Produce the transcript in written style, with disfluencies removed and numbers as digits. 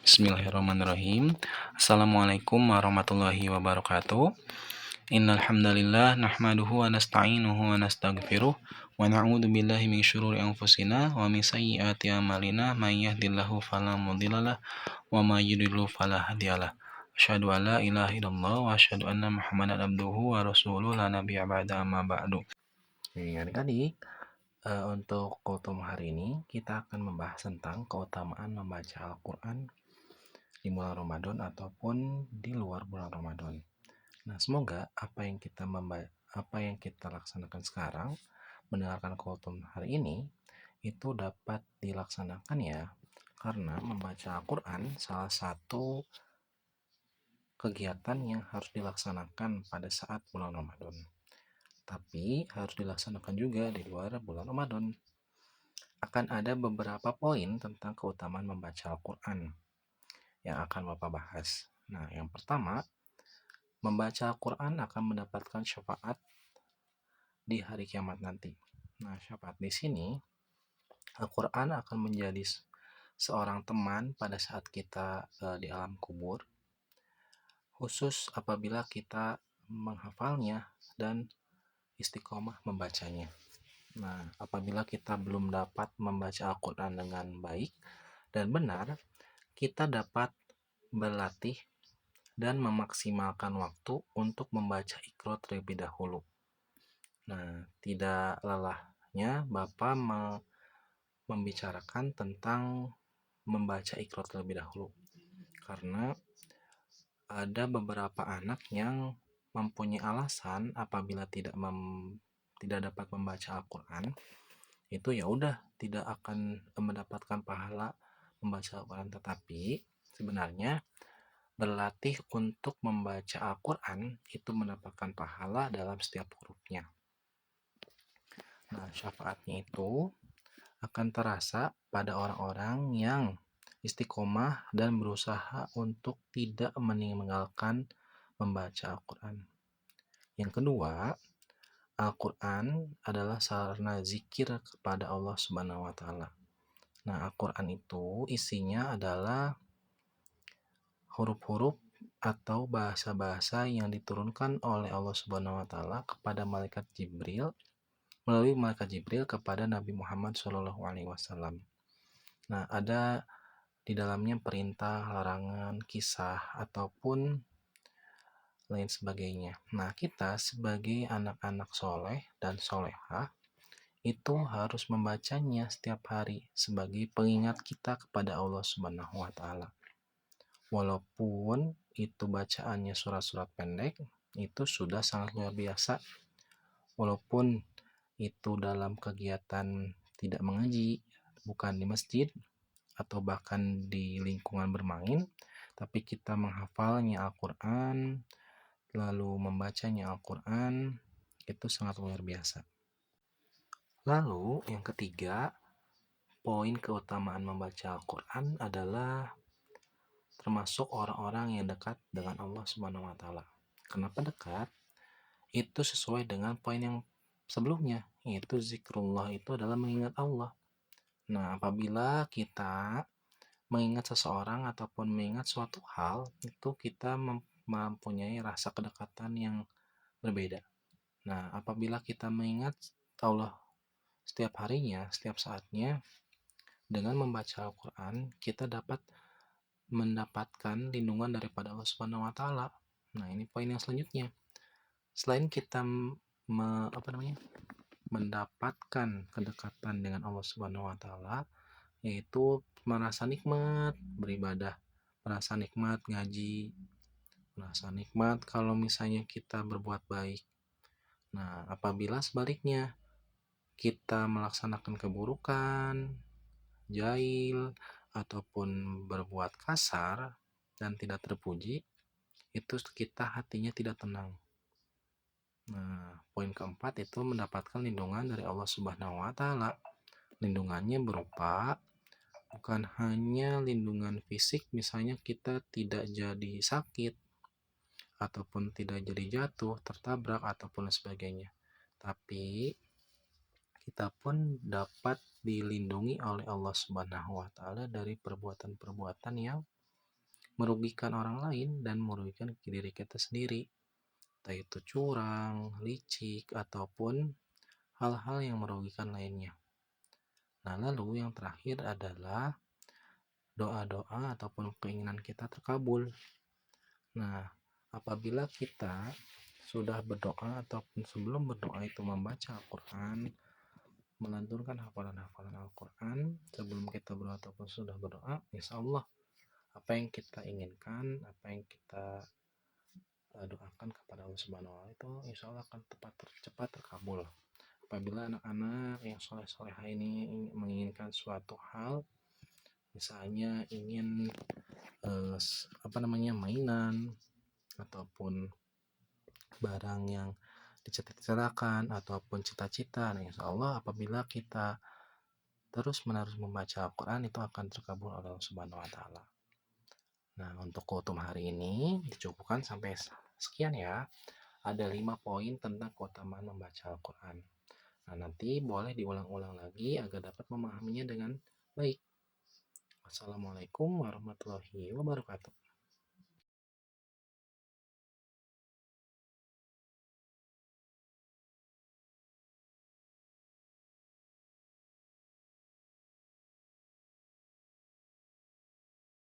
Bismillahirrahmanirrahim. Assalamualaikum warahmatullahi wabarakatuh. Innal hamdalillah nahmaduhu wa nasta'inuhu wa nastaghfiruh wa na'udzu billahi min syururi anfusina wa min sayyiati a'malina may yahdihillahu fala mudhillalah wa may yudhlil fala hadiyalah. Asyhadu an la ilaha illallah wa asyhadu anna Muhammadan abduhu wa rasuluh la nabiyya ba'da amma ba'du. Adik-adik, untuk kultum hari ini kita akan membahas tentang keutamaan membaca Al-Qur'an di bulan Ramadan ataupun di luar bulan Ramadan. Nah, semoga apa yang kita laksanakan sekarang, mendengarkan kultum hari ini, itu dapat dilaksanakan ya, karena membaca Al-Quran salah satu kegiatan yang harus dilaksanakan pada saat bulan Ramadan. Tapi harus dilaksanakan juga di luar bulan Ramadan. Akan ada beberapa poin tentang keutamaan membaca Al-Quran yang akan Bapak bahas. Nah, yang pertama, membaca Al-Quran akan mendapatkan syafaat di hari kiamat nanti. Nah, syafaat di sini, Al-Quran akan menjadi seorang teman pada saat kita di alam kubur, khusus apabila kita menghafalnya dan istiqomah membacanya. Nah, apabila kita belum dapat membaca Al-Quran dengan baik dan benar, kita dapat berlatih dan memaksimalkan waktu untuk membaca Iqra terlebih dahulu. Nah, tidak lelahnya Bapak membicarakan tentang membaca Iqra terlebih dahulu, karena ada beberapa anak yang mempunyai alasan apabila tidak dapat membaca Al-Quran, itu ya udah tidak akan mendapatkan pahala membaca Al-Quran. Tetapi sebenarnya berlatih untuk membaca Al-Quran itu mendapatkan pahala dalam setiap hurufnya. Nah, syafaatnya itu akan terasa pada orang-orang yang istiqomah dan berusaha untuk tidak meninggalkan membaca Al-Quran. Yang kedua, Al-Quran adalah sarana zikir kepada Allah Subhanahu wa Ta'ala. Nah, Al-Quran itu isinya adalah huruf-huruf atau bahasa-bahasa yang diturunkan oleh Allah Subhanahu wa Ta'ala kepada malaikat Jibril, melalui malaikat Jibril kepada Nabi Muhammad SAW. Nah, ada di dalamnya perintah, larangan, kisah, ataupun lain sebagainya. Nah, kita sebagai anak-anak soleh dan solehah itu harus membacanya setiap hari sebagai pengingat kita kepada Allah Subhanahu wa Ta'ala. Walaupun itu bacaannya surat-surat pendek, itu sudah sangat luar biasa. Walaupun itu dalam kegiatan tidak mengaji, bukan di masjid atau bahkan di lingkungan bermain, tapi kita menghafalnya Al-Quran, lalu membacanya Al-Quran, itu sangat luar biasa. Lalu yang ketiga, poin keutamaan membaca Al-Quran adalah termasuk orang-orang yang dekat dengan Allah Subhanahu wa Ta'ala. Kenapa dekat? Itu sesuai dengan poin yang sebelumnya, yaitu zikrullah itu adalah mengingat Allah. Nah, apabila kita mengingat seseorang ataupun mengingat suatu hal, itu kita mempunyai rasa kedekatan yang berbeda. Nah, apabila kita mengingat Allah setiap harinya, setiap saatnya, dengan membaca Al-Quran, kita dapat mendapatkan lindungan daripada Allah Subhanahu wa Ta'ala. Nah, ini poin yang selanjutnya. Selain kita mendapatkan kedekatan dengan Allah Subhanahu wa Ta'ala, yaitu merasa nikmat beribadah, merasa nikmat ngaji, merasa nikmat kalau misalnya kita berbuat baik. Nah, apabila sebaliknya kita melaksanakan keburukan, jahil, ataupun berbuat kasar dan tidak terpuji, itu kita hatinya tidak tenang. Nah, poin keempat itu mendapatkan lindungan dari Allah Subhanahu wa Ta'ala. Lindungannya berupa bukan hanya lindungan fisik, misalnya kita tidak jadi sakit ataupun tidak jadi jatuh, tertabrak ataupun sebagainya, tapi kita pun dapat dilindungi oleh Allah Subhanahu wa Ta'ala dari perbuatan-perbuatan yang merugikan orang lain dan merugikan diri kita sendiri, entah itu curang, licik, ataupun hal-hal yang merugikan lainnya. Nah, lalu yang terakhir adalah doa-doa ataupun keinginan kita terkabul. Nah, apabila kita sudah berdoa ataupun sebelum berdoa itu membaca Al-Quran, melantunkan hafalan-hafalan Al-Quran sebelum kita berdoa ataupun sudah berdoa, insya Allah apa yang kita inginkan, apa yang kita doakan kepada Allah Subhanahu wa Ta'ala itu insya Allah akan cepat terkabul. Apabila anak-anak yang soleh-soleh ini menginginkan suatu hal, misalnya ingin mainan ataupun barang yang dicita-citakan ataupun cita-cita, nah insya Allah apabila kita terus-menerus membaca Al-Quran itu akan terkabul oleh Allah Subhanahu wa Ta'ala. Nah, untuk kultum hari ini dicukupkan sampai sekian ya. Ada 5 poin tentang keutamaan membaca Al-Quran. Nah, nanti boleh diulang-ulang lagi agar dapat memahaminya dengan baik. Wassalamualaikum warahmatullahi wabarakatuh.